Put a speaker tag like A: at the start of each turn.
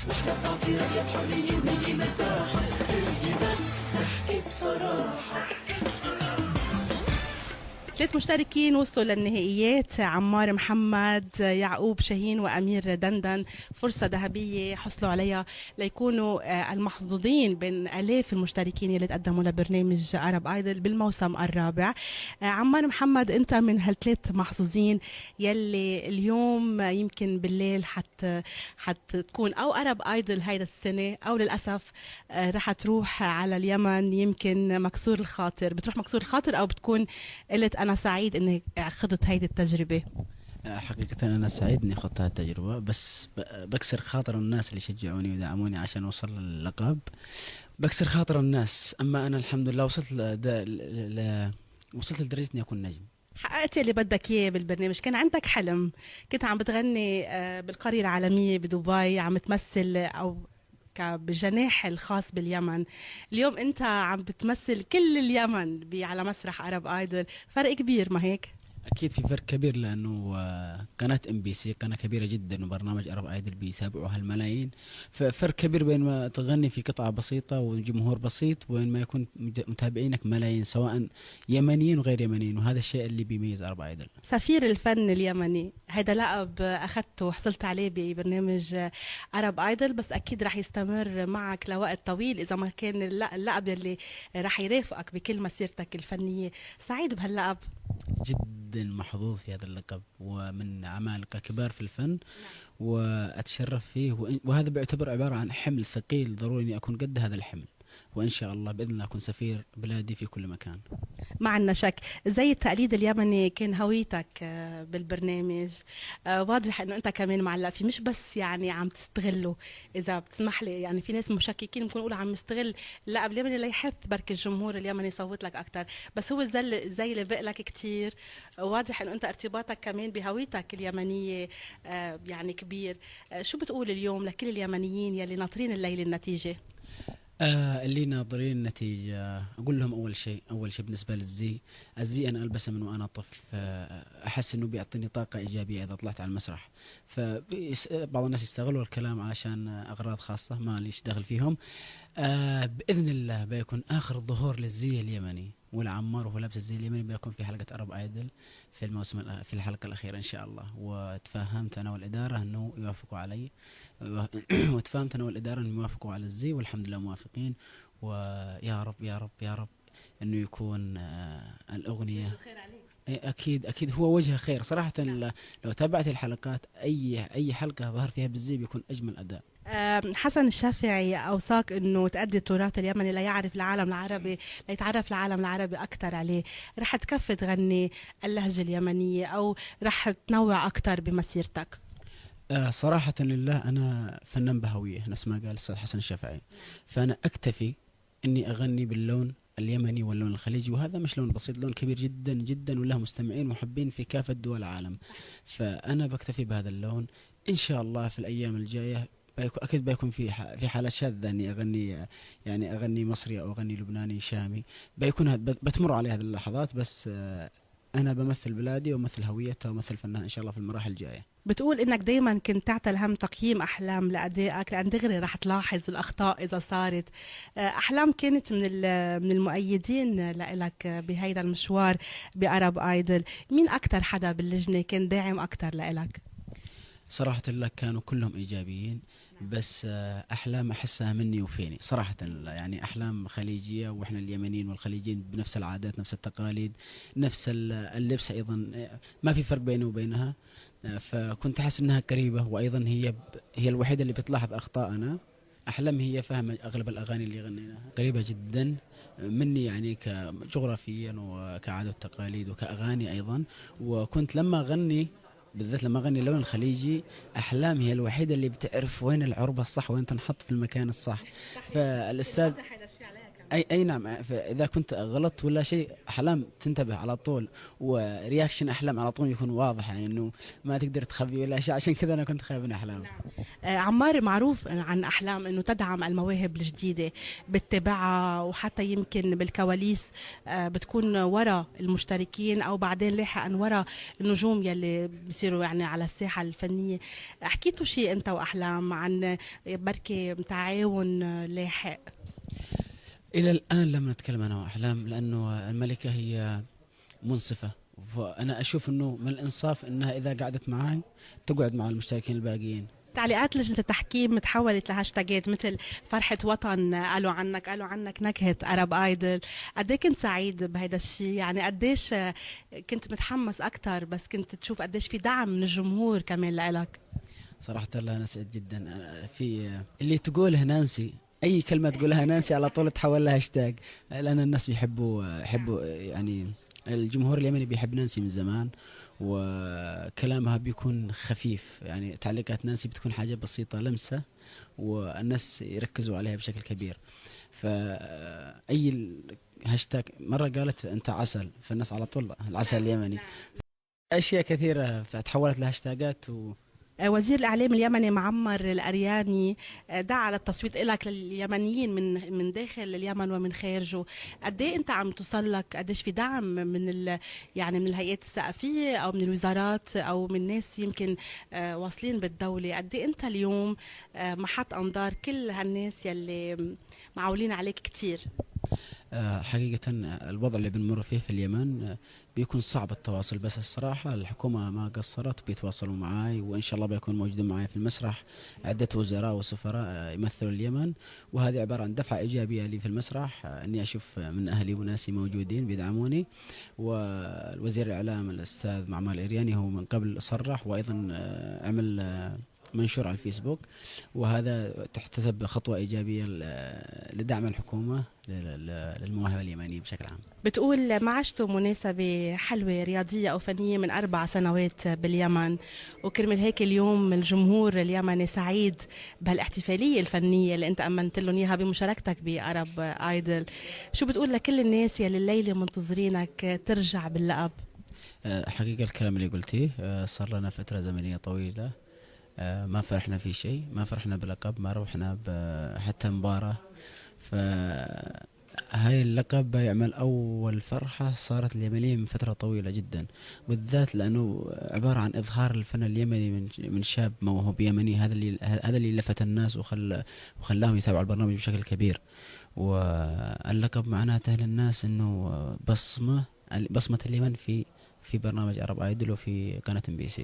A: محتاطة في رأيك حرية ونية مرتاحة، بدي بس نحكي بصراحة.
B: 3 مشتركين وصلوا للنهائيات: عمار محمد، يعقوب شاهين، وأمير دندن. فرصة ذهبية حصلوا عليها ليكونوا المحظوظين بين آلاف المشتركين اللي تقدموا لبرنامج عرب ايدل بالموسم الرابع. عمار محمد، انت من هالثلاث محظوظين يلي اليوم يمكن بالليل حتكون او عرب ايدل هيدا السنة، او للأسف رح تروح على اليمن. يمكن مكسور الخاطر، بتروح مكسور الخاطر او بتكون قلت أنا سعيد إني خضت هيدي التجربة؟
C: حقيقة أنا سعيد إني خضت هذه التجربة، بس بكسر خاطر الناس اللي شجعوني ودعموني عشان أوصل للقب. بكسر خاطر الناس. أما أنا الحمد لله وصلت لدرجة إني أكون نجم.
B: حققت اللي بدك إياه بالبرنامج. كان عندك حلم، كنت عم بتغني بالقرية العالمية بدبي، عم تمثل أو بجناح الخاص باليمن. اليوم أنت عم بتمثل كل اليمن على مسرح عرب ايدول. فرق كبير، ما هيك؟
C: أكيد في فرق كبير، لأنه قناة MBC قناة كبيرة جدا، وبرنامج عرب ايدل بيتابعوها الملايين. ففرق كبير بين ما تغني في قطعة بسيطة وجمهور بسيط، وبين ما يكون متابعينك ملايين، سواء يمنيين وغير يمنيين، وهذا الشيء اللي بيميز عرب ايدل.
B: سفير الفن اليمني، هيدا لقب أخذته وحصلت عليه ببرنامج عرب ايدل، بس أكيد رح يستمر معك لوقت طويل إذا ما كان اللقب اللي رح يرافقك بكل مسيرتك الفنية. سعيد بهاللقب؟
C: جدا محظوظ في هذا اللقب، ومن عمالقة كبار في الفن، وأتشرف فيه، وهذا بيعتبر عبارة عن حمل ثقيل ضروري أني أكون قد هذا الحمل، وإن شاء الله بإذن الله أكون سفير بلادي في كل مكان.
B: ما عنا شك. زي التقليد اليمني كان هويتك بالبرنامج. واضح انه انت كمان معلق فيه، مش بس يعني عم تستغله. اذا بتسمح لي، يعني في ناس مشككين ممكن يقولوا عم يستغل اللقب اليمني ليحث برك الجمهور اليمني يصوت لك اكثر، بس هو زي اللي بق لك كثير. واضح انه انت ارتباطك كمان بهويتك اليمنيه يعني كبير. شو بتقول اليوم لكل اليمنيين يلي ناطرين الليله النتيجه؟
C: اللي ناظرين النتيجة أقول لهم أول شيء بالنسبة الزي أنا ألبسه من وأنا طفل، فأحس إنه بيعطيني طاقة إيجابية إذا طلعت على المسرح. فبعض الناس يستغلوا الكلام عشان أغراض خاصة ما ليش دخل فيهم. بإذن الله بيكون آخر ظهور للزي اليمني، والعمار وهو لابس الزي اليمني بيكون في حلقة عرب ايدل في الموسم، في الحلقة الأخيرة إن شاء الله. وتفاهمت أنا والإدارة إنه يوافقوا علي، وتفاهمت أنا والإدارة إنه يوافقوا على الزي، والحمد لله موافقين. ويا رب يا رب يا رب إنه يكون الأغنية أكيد هو وجه خير صراحة. لو تابعت الحلقات أي حلقة ظهر فيها بالزي بيكون أجمل أداء.
B: حسن الشافعي أوصاك أنه تأدي التراث اليمني ليعرف العالم العربي، ليتعرف العالم العربي أكتر عليه. رح تكفي تغني اللهجة اليمنية أو رح تنوع أكتر بمسيرتك؟
C: صراحة لله أنا فنان بهوية نفس ما قال الأستاذ حسن الشافعي، فأنا أكتفي إني أغني باللون اليمني واللون الخليجي، وهذا مش لون بسيط، لون كبير جدا جدا، وله مستمعين محبين في كافة دول العالم. فأنا بكتفي بهذا اللون. إن شاء الله في الأيام الجاية أكيد بيكون في حالة شاذة إني أغني مصري أو أغني لبناني شامي، بتمر علي هذه اللحظات، بس أنا بمثل بلادي ومثل هويتها ومثل فنها إن شاء الله في المراحل الجاية.
B: بتقول إنك دايما كنت تعتل هم تقييم أحلام لأدائك، لأن دغري رح تلاحظ الأخطاء إذا صارت. أحلام كانت من المؤيدين لإلك بهيدا المشوار بعرب ايدل. مين أكتر حدا باللجنة كان داعم أكتر لإلك؟
C: صراحة الله كانوا كلهم إيجابيين، بس أحلام أحسها مني وفيني صراحة. يعني أحلام خليجية، وإحنا اليمنيين والخليجيين بنفس العادات نفس التقاليد نفس اللبس أيضا، ما في فرق بيني وبينها. فكنت أحس أنها قريبة، وأيضا هي الوحيدة اللي بتلاحظ أخطائنا. أحلام هي فاهمة أغلب الأغاني اللي غنيناها، قريبة جدا مني يعني كجغرافيا وكعادة التقاليد وكأغاني أيضا. وكنت بالذات لما أغني اللون الخليجي، أحلام هي الوحيدة اللي بتعرف وين العربة الصح، وين تنحط في المكان الصح. فالأستاذ اي نعم. فاذا كنت غلطت ولا شيء احلام تنتبه على طول، ورياكشن احلام على طول يكون واضح، يعني انه ما تقدر تخبي ولا شيء. عشان كذا انا كنت خايف من احلام.
B: عمار، معروف عن أحلام أنه تدعم المواهب الجديدة، بتتابعها وحتى يمكن بالكواليس بتكون ورا المشتركين أو بعدين لاحقا ورا النجوم يلي بيصيروا يعني على الساحة الفنية. حكيتوا شيء أنت وأحلام عن بركة تعاون لاحق؟
C: الى الان لم نتكلم انا واحلام، لانه الملكه هي منصفه، فانا اشوف انه من الانصاف انها اذا قعدت معي تقعد مع المشتركين الباقيين.
B: تعليقات لجنة التحكيم تحولت لهاشتاجات مثل فرحة وطن، قالوا عنك نكهة أرب آيدل. قد ايه كنت سعيد بهيدا الشيء؟ يعني قديش كنت متحمس أكتر بس كنت تشوف قديش في دعم من الجمهور كمان لإلك؟
C: صراحه الله انا سعيد جدا. في اللي تقوله نانسي، اي كلمه تقولها نانسي على طول تحول لها هاشتاج، لان الناس يحبوا يعني الجمهور اليمني بيحب نانسي من زمان، وكلامها بيكون خفيف. يعني تعليقات نانسي بتكون حاجة بسيطة لمسة، والناس يركزوا عليها بشكل كبير. فأي هاشتاج مرة قالت أنت عسل، فالناس على طول العسل اليمني. أشياء كثيرة فتحولت لهاشتاجات
B: وزير الإعلام اليمني معمر الأرياني دعا على التصويت لك لليمنيين من داخل اليمن ومن خارجه. قد ايه انت عم توصل لك؟ قديش في دعم يعني من الهيئات الثقافيه او من الوزارات او من ناس يمكن واصلين بالدوله؟ قد ايه انت اليوم محط انظار كل هالناس يلي معولين عليك كتير؟
C: حقيقة الوضع اللي بنمر فيه في اليمن بيكون صعب التواصل، بس الصراحة الحكومة ما قصرت، بيتواصلوا معاي، وإن شاء الله بيكون موجودين معاي في المسرح عدة وزراء وسفراء يمثلوا اليمن. وهذه عبارة عن دفعة إيجابية لي في المسرح، إني أشوف من أهلي وناسي موجودين بيدعموني. والوزير الإعلام الأستاذ معمر الأرياني هو من قبل صرح، وأيضا عمل منشور على الفيسبوك، وهذا تحتسب خطوة إيجابية لدعم الحكومة للمواهب اليمنية بشكل عام.
B: بتقول ما عشتوا مناسبة حلوة رياضية أو فنية من 4 سنوات باليمن، وكرمل هيك اليوم الجمهور اليمني سعيد بهالاحتفالية الفنية اللي أنت أمنت لهم إياها بمشاركتك بأرب آيدل. شو بتقول لكل الناس يلي الليلة منتظرينك ترجع باللقب؟
C: حقيقة الكلام اللي قلتيه، صار لنا فترة زمنية طويلة ما فرحنا في شيء، ما فرحنا بلقب، ما روحنا حتى مباراة. فهاي اللقب يعمل أول فرحة صارت اليمنية من فترة طويلة جدا، بالذات لأنه عبارة عن إظهار الفن اليمني من شاب موهوب يمني. هذا اللي لفت الناس وخلاهم يتابعوا البرنامج بشكل كبير. واللقب معناته للناس إنه بصمة اليمن في برنامج أرب آيدل وفي قناة MBC.